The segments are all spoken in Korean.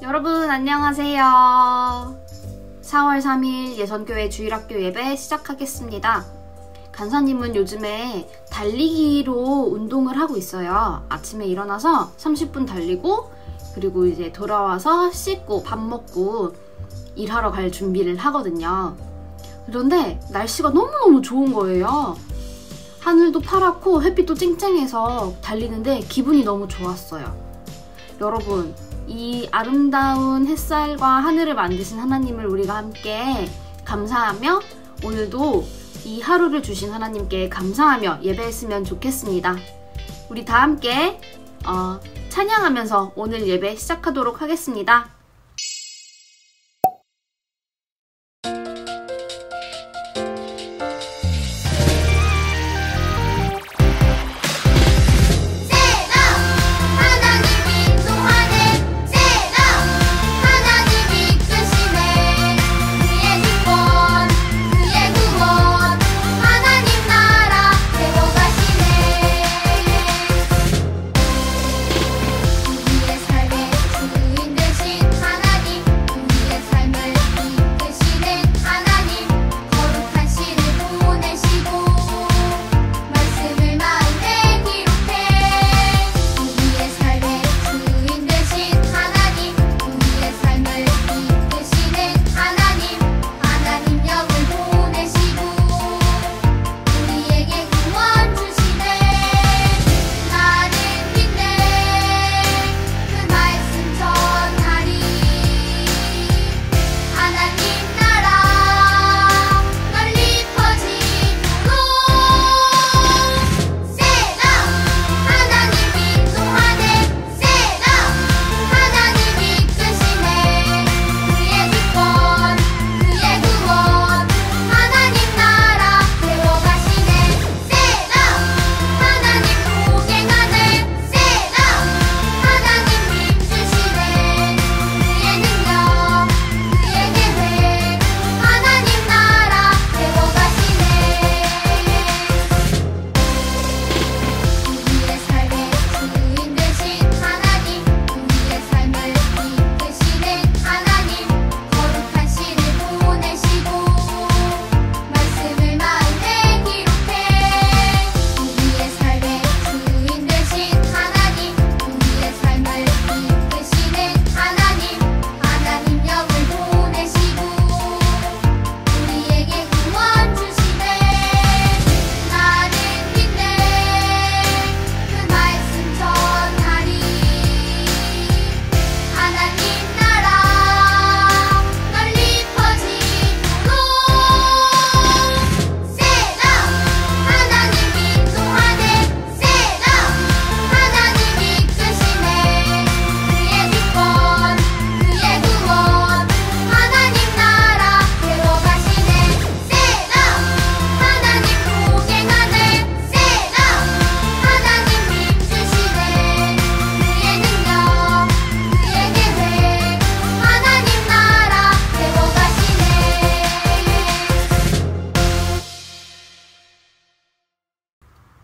여러분 안녕하세요. 4월 3일 예선교회 주일학교 예배 시작하겠습니다. 간사님은 요즘에 달리기로 운동을 하고 있어요. 아침에 일어나서 30분 달리고 그리고 이제 돌아와서 씻고 밥 먹고 일하러 갈 준비를 하거든요. 그런데 날씨가 너무너무 좋은 거예요. 하늘도 파랗고 햇빛도 쨍쨍해서 달리는데 기분이 너무 좋았어요. 여러분, 이 아름다운 햇살과 하늘을 만드신 하나님을 우리가 함께 감사하며 오늘도 이 하루를 주신 하나님께 감사하며 예배했으면 좋겠습니다. 우리 다 함께 찬양하면서 오늘 예배 시작하도록 하겠습니다.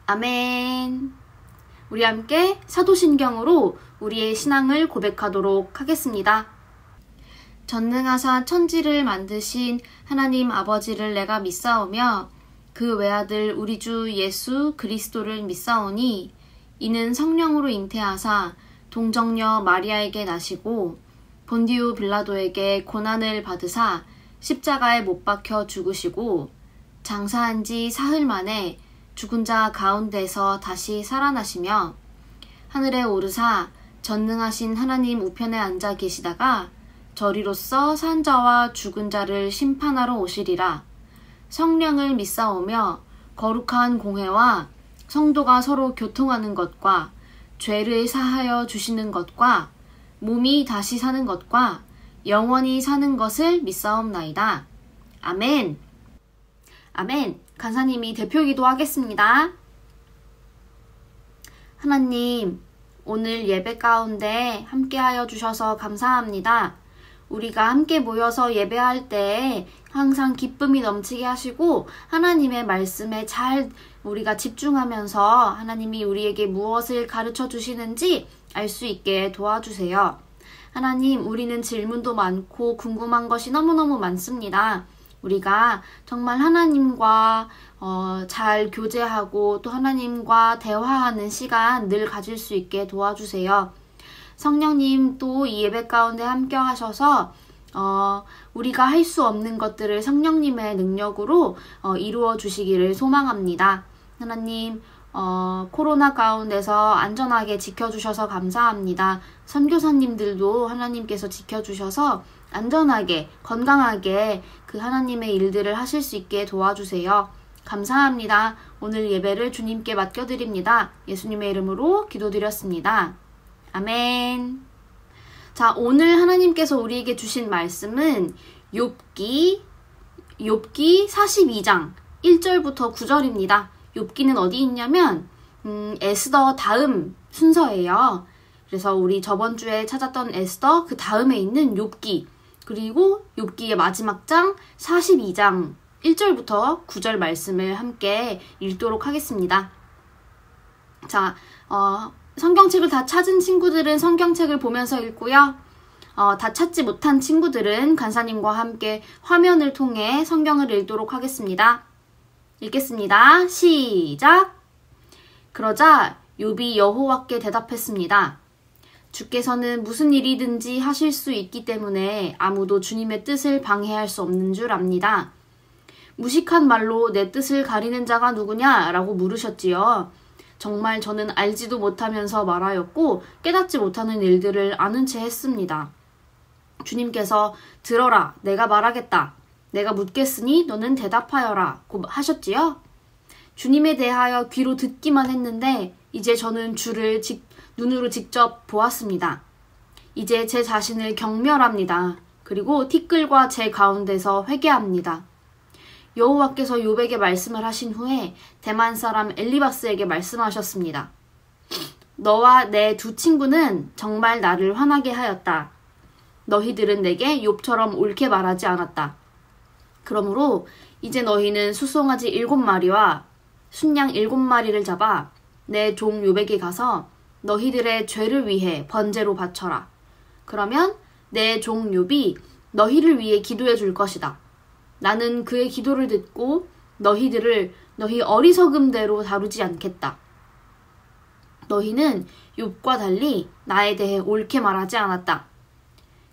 아멘. 우리 함께 사도신경으로 우리의 신앙을 고백하도록 하겠습니다. 전능하사 천지를 만드신 하나님 아버지를 내가 믿사오며 그 외아들 우리 주 예수 그리스도를 믿사오니 이는 성령으로 잉태하사 동정녀 마리아에게 나시고 본디오 빌라도에게 고난을 받으사 십자가에 못 박혀 죽으시고 장사한 지 사흘 만에 죽은 자 가운데서 다시 살아나시며 하늘에 오르사 전능하신 하나님 우편에 앉아 계시다가 저리로서 산 자와 죽은 자를 심판하러 오시리라. 성령을 믿사오며 거룩한 공회와 성도가 서로 교통하는 것과 죄를 사하여 주시는 것과 몸이 다시 사는 것과 영원히 사는 것을 믿사옵나이다. 아멘. 아멘. 간사님이 대표기도 하겠습니다. 하나님, 오늘 예배 가운데 함께하여 주셔서 감사합니다. 우리가 함께 모여서 예배할 때 항상 기쁨이 넘치게 하시고 하나님의 말씀에 잘 우리가 집중하면서 하나님이 우리에게 무엇을 가르쳐 주시는지 알 수 있게 도와주세요. 하나님, 우리는 질문도 많고 궁금한 것이 너무너무 많습니다. 우리가 정말 하나님과 잘 교제하고 또 하나님과 대화하는 시간 늘 가질 수 있게 도와주세요. 성령님 또 이 예배 가운데 함께 하셔서 우리가 할 수 없는 것들을 성령님의 능력으로 이루어 주시기를 소망합니다. 하나님, 코로나 가운데서 안전하게 지켜주셔서 감사합니다. 선교사님들도 하나님께서 지켜주셔서 안전하게, 건강하게 그 하나님의 일들을 하실 수 있게 도와주세요. 감사합니다. 오늘 예배를 주님께 맡겨드립니다. 예수님의 이름으로 기도드렸습니다. 아멘. 자, 오늘 하나님께서 우리에게 주신 말씀은 욥기 42장 1절부터 9절입니다. 욥기는 어디 있냐면 에스더 다음 순서예요. 그래서 우리 저번 주에 찾았던 에스더 그 다음에 있는 욥기, 그리고 욥기의 마지막 장 42장 1절부터 9절 말씀을 함께 읽도록 하겠습니다. 자, 성경책을 다 찾은 친구들은 성경책을 보면서 읽고요. 다 찾지 못한 친구들은 간사님과 함께 화면을 통해 성경을 읽도록 하겠습니다. 읽겠습니다. 시작! 그러자 욥이 여호와께 대답했습니다. 주께서는 무슨 일이든지 하실 수 있기 때문에 아무도 주님의 뜻을 방해할 수 없는 줄 압니다. 무식한 말로 내 뜻을 가리는 자가 누구냐? 라고 물으셨지요. 정말 저는 알지도 못하면서 말하였고 깨닫지 못하는 일들을 아는 채 했습니다. 주님께서 들어라, 내가 말하겠다. 내가 묻겠으니 너는 대답하여라 고 하셨지요. 주님에 대하여 귀로 듣기만 했는데 이제 저는 주를 눈으로 직접 보았습니다. 이제 제 자신을 경멸합니다. 그리고 티끌과 제 가운데서 회개합니다. 여호와께서 욥에게 말씀을 하신 후에 대만 사람 엘리바스에게 말씀하셨습니다. 너와 내 두 친구는 정말 나를 화나게 하였다. 너희들은 내게 욥처럼 옳게 말하지 않았다. 그러므로 이제 너희는 수송아지 7마리와 순양 7마리를 잡아 내 종 욥에게 가서 너희들의 죄를 위해 번제로 바쳐라. 그러면 내 종 욥이 너희를 위해 기도해 줄 것이다. 나는 그의 기도를 듣고 너희들을 너희 어리석음대로 다루지 않겠다. 너희는 욥과 달리 나에 대해 옳게 말하지 않았다.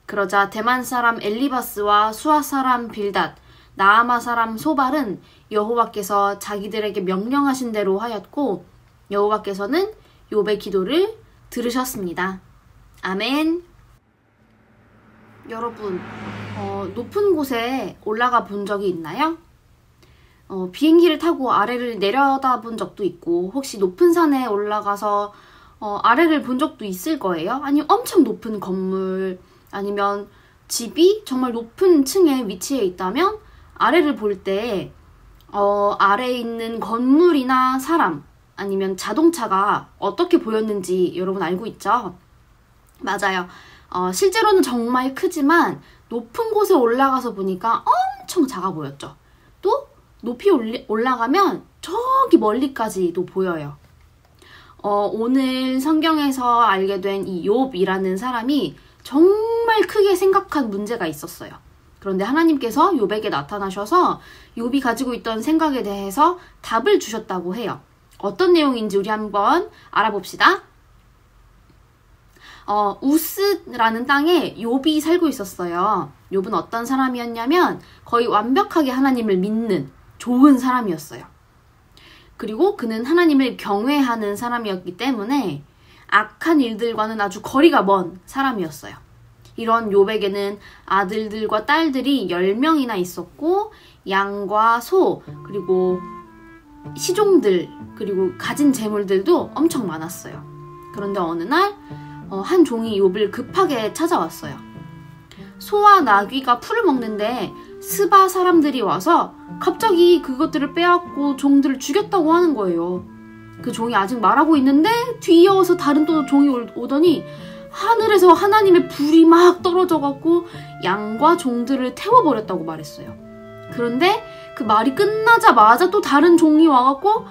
그러자 대만 사람 엘리바스와 수아 사람 빌닷, 나아마 사람 소발은 여호와께서 자기들에게 명령하신 대로 하였고 여호와께서는 욥의 기도를 들으셨습니다. 아멘. 여러분, 높은 곳에 올라가 본 적이 있나요? 비행기를 타고 아래를 내려다본 적도 있고 혹시 높은 산에 올라가서 아래를 본 적도 있을 거예요. 아니면 엄청 높은 건물 아니면 집이 정말 높은 층에 위치해 있다면 아래를 볼 때 아래에 있는 건물이나 사람 아니면 자동차가 어떻게 보였는지 여러분 알고 있죠? 맞아요. 실제로는 정말 크지만 높은 곳에 올라가서 보니까 엄청 작아 보였죠. 또 높이 올라가면 저기 멀리까지도 보여요. 오늘 성경에서 알게 된 이 욥이라는 사람이 정말 크게 생각한 문제가 있었어요. 그런데 하나님께서 욥에게 나타나셔서 욥이 가지고 있던 생각에 대해서 답을 주셨다고 해요. 어떤 내용인지 우리 한번 알아봅시다. 우스라는 땅에 욥이 살고 있었어요. 욥은 어떤 사람이었냐면 거의 완벽하게 하나님을 믿는 좋은 사람이었어요. 그리고 그는 하나님을 경외하는 사람이었기 때문에 악한 일들과는 아주 거리가 먼 사람이었어요. 이런 욥에게는 아들들과 딸들이 10명이나 있었고 양과 소 그리고 시종들 그리고 가진 재물들도 엄청 많았어요. 그런데 어느 날 한 종이 욥을 급하게 찾아왔어요. 소와 나귀가 풀을 먹는데 스바 사람들이 와서 갑자기 그것들을 빼앗고 종들을 죽였다고 하는 거예요. 그 종이 아직 말하고 있는데 뒤이어서 다른 또 종이 오더니 하늘에서 하나님의 불이 막 떨어져갖고 양과 종들을 태워버렸다고 말했어요. 그런데 그 말이 끝나자마자 또 다른 종이 와갖고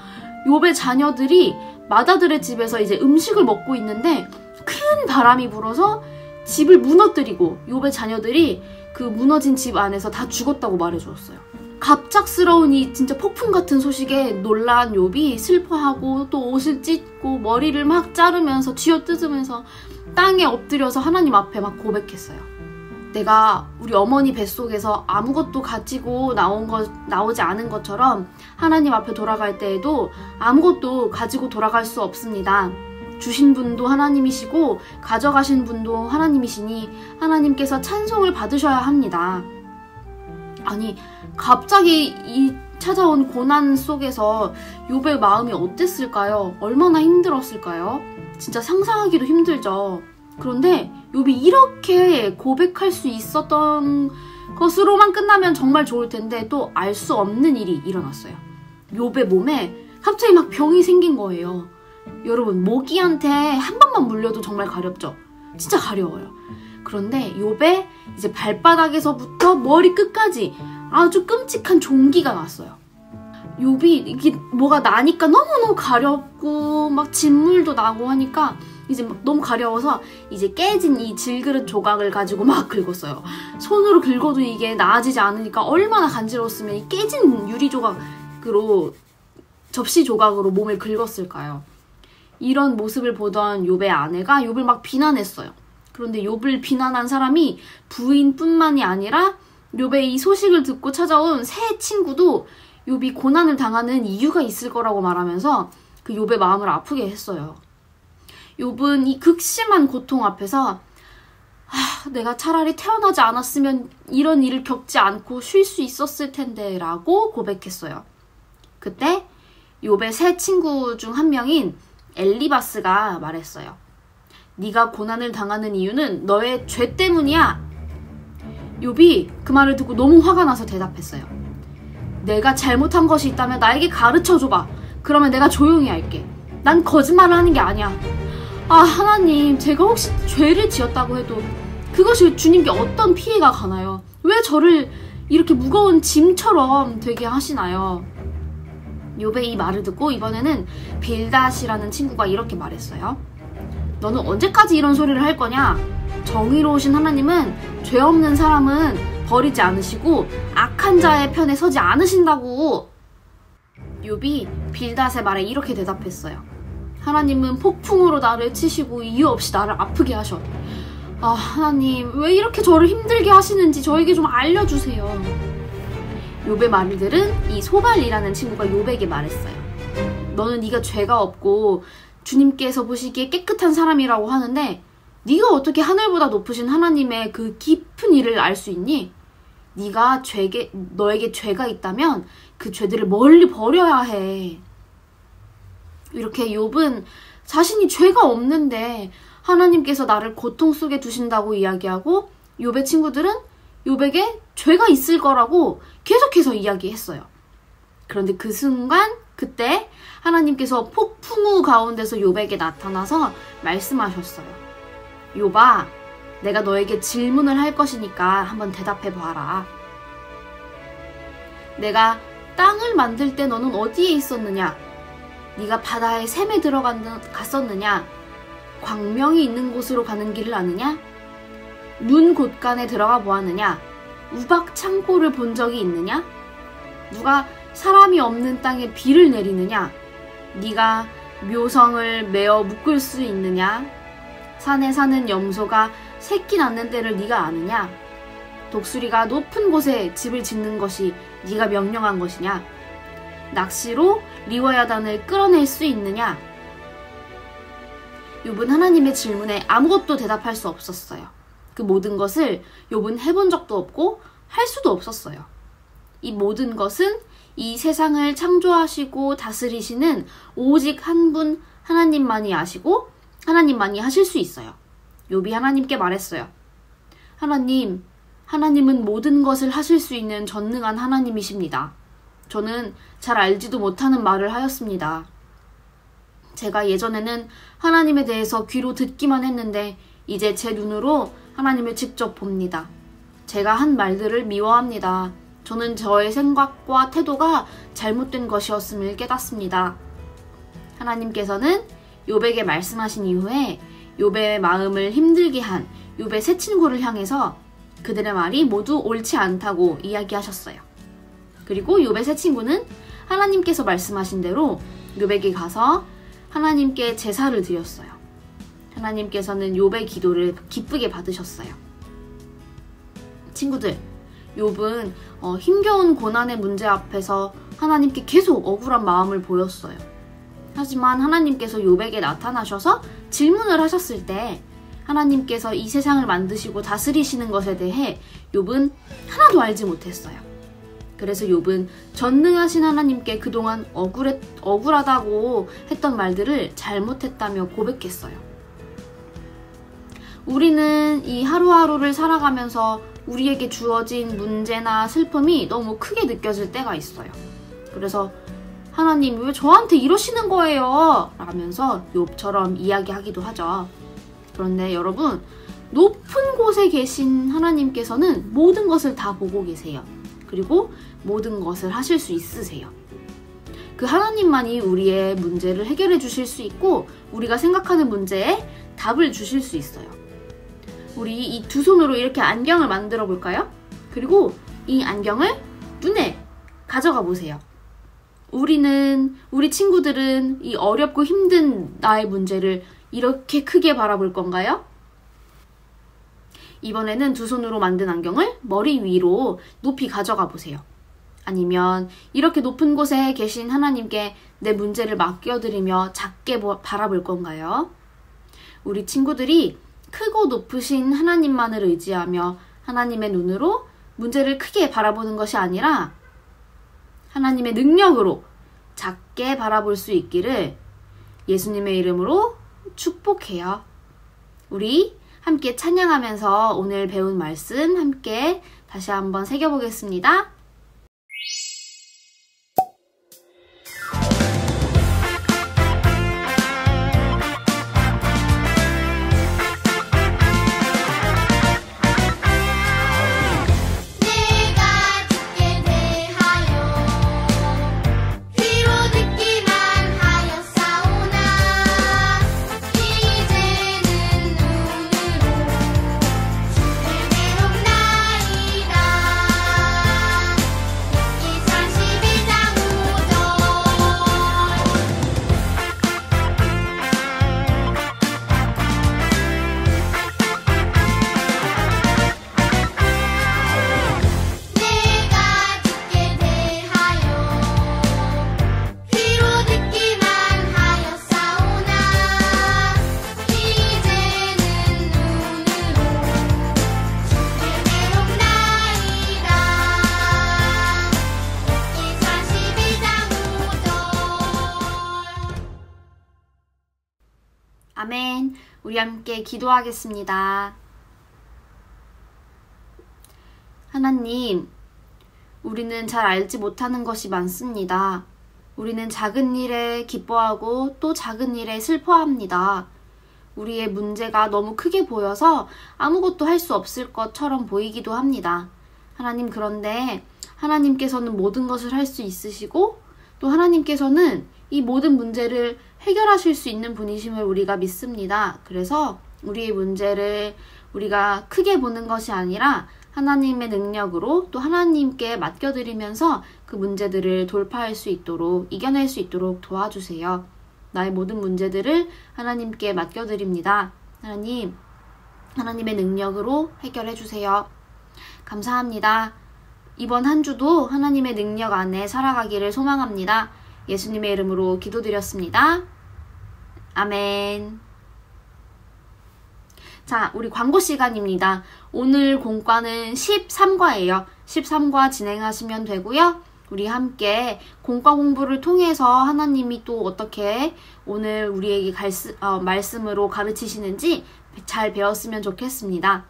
욥의 자녀들이 마다들의 집에서 이제 음식을 먹고 있는데 큰 바람이 불어서 집을 무너뜨리고 욥의 자녀들이 그 무너진 집 안에서 다 죽었다고 말해주었어요. 갑작스러운 이 진짜 폭풍 같은 소식에 놀란 욥이 슬퍼하고 또 옷을 찢고 머리를 막 자르면서 쥐어뜯으면서 땅에 엎드려서 하나님 앞에 막 고백했어요. 내가 우리 어머니 뱃속에서 아무것도 가지고 나오지 않은 것처럼 하나님 앞에 돌아갈 때에도 아무것도 가지고 돌아갈 수 없습니다. 주신 분도 하나님이시고 가져가신 분도 하나님이시니 하나님께서 찬송을 받으셔야 합니다. 아니, 갑자기 이 찾아온 고난 속에서 욥의 마음이 어땠을까요? 얼마나 힘들었을까요? 진짜 상상하기도 힘들죠. 그런데 욥이 이렇게 고백할 수 있었던 것으로만 끝나면 정말 좋을 텐데 또 알 수 없는 일이 일어났어요. 욥의 몸에 갑자기 막 병이 생긴 거예요. 여러분, 모기한테 한 번만 물려도 정말 가렵죠? 진짜 가려워요. 그런데 욥의 이제 발바닥에서부터 머리 끝까지 아주 끔찍한 종기가 났어요. 욥이 이게 뭐가 나니까 너무너무 가렵고 막 진물도 나고 하니까 이제 막 너무 가려워서 이제 깨진 이 질그릇 조각을 가지고 막 긁었어요. 손으로 긁어도 이게 나아지지 않으니까 얼마나 간지러웠으면 이 깨진 유리 조각으로, 접시 조각으로 몸을 긁었을까요? 이런 모습을 보던 욥의 아내가 욥을 막 비난했어요. 그런데 욥을 비난한 사람이 부인뿐만이 아니라 욥의 이 소식을 듣고 찾아온 새 친구도 욥이 고난을 당하는 이유가 있을 거라고 말하면서 그 욥의 마음을 아프게 했어요. 욥은 이 극심한 고통 앞에서 내가 차라리 태어나지 않았으면 이런 일을 겪지 않고 쉴 수 있었을 텐데 라고 고백했어요. 그때 욥의 새 친구 중 한 명인 엘리바스가 말했어요. 네가 고난을 당하는 이유는 너의 죄 때문이야. 욥이 그 말을 듣고 너무 화가 나서 대답했어요. 내가 잘못한 것이 있다면 나에게 가르쳐줘봐. 그러면 내가 조용히 할게. 난 거짓말을 하는 게 아니야. 하나님, 제가 혹시 죄를 지었다고 해도 그것이 주님께 어떤 피해가 가나요? 왜 저를 이렇게 무거운 짐처럼 되게 하시나요? 욥의 이 말을 듣고 이번에는 빌닷이라는 친구가 이렇게 말했어요. 너는 언제까지 이런 소리를 할 거냐? 정의로우신 하나님은 죄 없는 사람은 버리지 않으시고 악한 자의 편에 서지 않으신다고. 욥이 빌닷의 말에 이렇게 대답했어요. 하나님은 폭풍으로 나를 치시고 이유 없이 나를 아프게 하셔. 하나님, 왜 이렇게 저를 힘들게 하시는지 저에게 좀 알려주세요. 욥의 말을 들은 이 소발이라는 친구가 욥에게 말했어요. 너는 네가 죄가 없고 주님께서 보시기에 깨끗한 사람이라고 하는데 네가 어떻게 하늘보다 높으신 하나님의 그 깊은 일을 알 수 있니? 네가 너에게 죄가 있다면 그 죄들을 멀리 버려야 해. 이렇게 욥은 자신이 죄가 없는데 하나님께서 나를 고통 속에 두신다고 이야기하고 욥의 친구들은 욥에게 죄가 있을 거라고 계속해서 이야기했어요. 그런데 그 순간 그때 하나님께서 폭풍우 가운데서 욥에게 나타나서 말씀하셨어요. 욥아, 내가 너에게 질문을 할 것이니까 한번 대답해 봐라. 내가 땅을 만들 때 너는 어디에 있었느냐? 네가 바다의 샘에 갔었느냐? 광명이 있는 곳으로 가는 길을 아느냐? 눈 곳간에 들어가 보았느냐? 우박 창고를 본 적이 있느냐? 누가 사람이 없는 땅에 비를 내리느냐? 네가 묘성을 메어 묶을 수 있느냐? 산에 사는 염소가 새끼 낳는 때를 네가 아느냐? 독수리가 높은 곳에 집을 짓는 것이 네가 명령한 것이냐? 낚시로 리워야단을 끌어낼 수 있느냐? 욥은 하나님의 질문에 아무것도 대답할 수 없었어요. 그 모든 것을 욥은 해본 적도 없고 할 수도 없었어요. 이 모든 것은 이 세상을 창조하시고 다스리시는 오직 한 분 하나님만이 아시고 하나님만이 하실 수 있어요. 욥이 하나님께 말했어요. 하나님은 모든 것을 하실 수 있는 전능한 하나님이십니다. 저는 잘 알지도 못하는 말을 하였습니다. 제가 예전에는 하나님에 대해서 귀로 듣기만 했는데 이제 제 눈으로 하나님을 직접 봅니다. 제가 한 말들을 미워합니다. 저는 저의 생각과 태도가 잘못된 것이었음을 깨닫습니다. 하나님께서는 욥에게 말씀하신 이후에 욥의 마음을 힘들게 한 욥의 세 친구를 향해서 그들의 말이 모두 옳지 않다고 이야기하셨어요. 그리고 욥의 세 친구는 하나님께서 말씀하신 대로 욥에게 가서 하나님께 제사를 드렸어요. 하나님께서는 욥의 기도를 기쁘게 받으셨어요. 친구들, 욥은 힘겨운 고난의 문제 앞에서 하나님께 계속 억울한 마음을 보였어요. 하지만 하나님께서 욥에게 나타나셔서 질문을 하셨을 때 하나님께서 이 세상을 만드시고 다스리시는 것에 대해 욥은 하나도 알지 못했어요. 그래서 욥은 전능하신 하나님께 그동안 억울하다고 했던 말들을 잘못했다며 고백했어요. 우리는 이 하루하루를 살아가면서 우리에게 주어진 문제나 슬픔이 너무 크게 느껴질 때가 있어요. 그래서 하나님 왜 저한테 이러시는 거예요? 라면서 욥처럼 이야기하기도 하죠. 그런데 여러분, 높은 곳에 계신 하나님께서는 모든 것을 다 보고 계세요. 그리고 모든 것을 하실 수 있으세요. 그 하나님만이 우리의 문제를 해결해 주실 수 있고 우리가 생각하는 문제에 답을 주실 수 있어요. 우리 이 두 손으로 이렇게 안경을 만들어 볼까요? 그리고 이 안경을 눈에 가져가 보세요. 우리 친구들은 이 어렵고 힘든 나의 문제를 이렇게 크게 바라볼 건가요? 이번에는 두 손으로 만든 안경을 머리 위로 높이 가져가 보세요. 아니면 이렇게 높은 곳에 계신 하나님께 내 문제를 맡겨드리며 작게 바라볼 건가요? 우리 친구들이 크고 높으신 하나님만을 의지하며 하나님의 눈으로 문제를 크게 바라보는 것이 아니라 하나님의 능력으로 작게 바라볼 수 있기를 예수님의 이름으로 축복해요. 우리 함께 찬양하면서 오늘 배운 말씀 함께 다시 한번 새겨보겠습니다. 아멘. 우리 함께 기도하겠습니다. 하나님, 우리는 잘 알지 못하는 것이 많습니다. 우리는 작은 일에 기뻐하고 또 작은 일에 슬퍼합니다. 우리의 문제가 너무 크게 보여서 아무것도 할 수 없을 것처럼 보이기도 합니다. 하나님, 그런데 하나님께서는 모든 것을 할 수 있으시고 또 하나님께서는 이 모든 문제를 해결하실 수 있는 분이심을 우리가 믿습니다. 그래서 우리의 문제를 우리가 크게 보는 것이 아니라 하나님의 능력으로 또 하나님께 맡겨드리면서 그 문제들을 돌파할 수 있도록, 이겨낼 수 있도록 도와주세요. 나의 모든 문제들을 하나님께 맡겨드립니다. 하나님, 하나님의 능력으로 해결해 주세요. 감사합니다. 이번 한 주도 하나님의 능력 안에 살아가기를 소망합니다. 예수님의 이름으로 기도드렸습니다. 아멘. 자, 우리 광고 시간입니다. 오늘 공과는 13과예요. 13과 진행하시면 되고요. 우리 함께 공과 공부를 통해서 하나님이 또 어떻게 오늘 우리에게 말씀으로 가르치시는지 잘 배웠으면 좋겠습니다.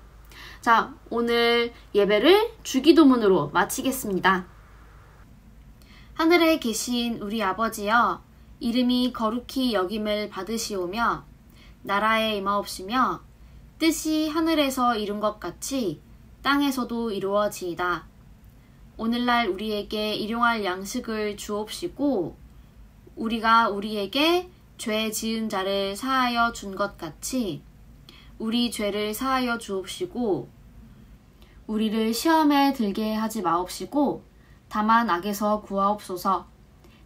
자, 오늘 예배를 주기도문으로 마치겠습니다. 하늘에 계신 우리 아버지여, 이름이 거룩히 여김을 받으시오며 나라에 임하옵시며 뜻이 하늘에서 이룬 것 같이 땅에서도 이루어지이다. 오늘날 우리에게 일용할 양식을 주옵시고 우리가 우리에게 죄 지은 자를 사하여 준 것 같이 우리 죄를 사하여 주옵시고 우리를 시험에 들게 하지 마옵시고 다만 악에서 구하옵소서.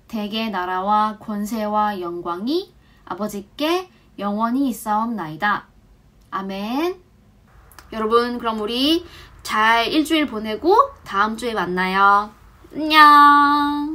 대개 나라와 권세와 영광이 아버지께 영원히 있사옵나이다. 아멘. 여러분, 그럼 우리 잘 일주일 보내고 다음 주에 만나요. 안녕.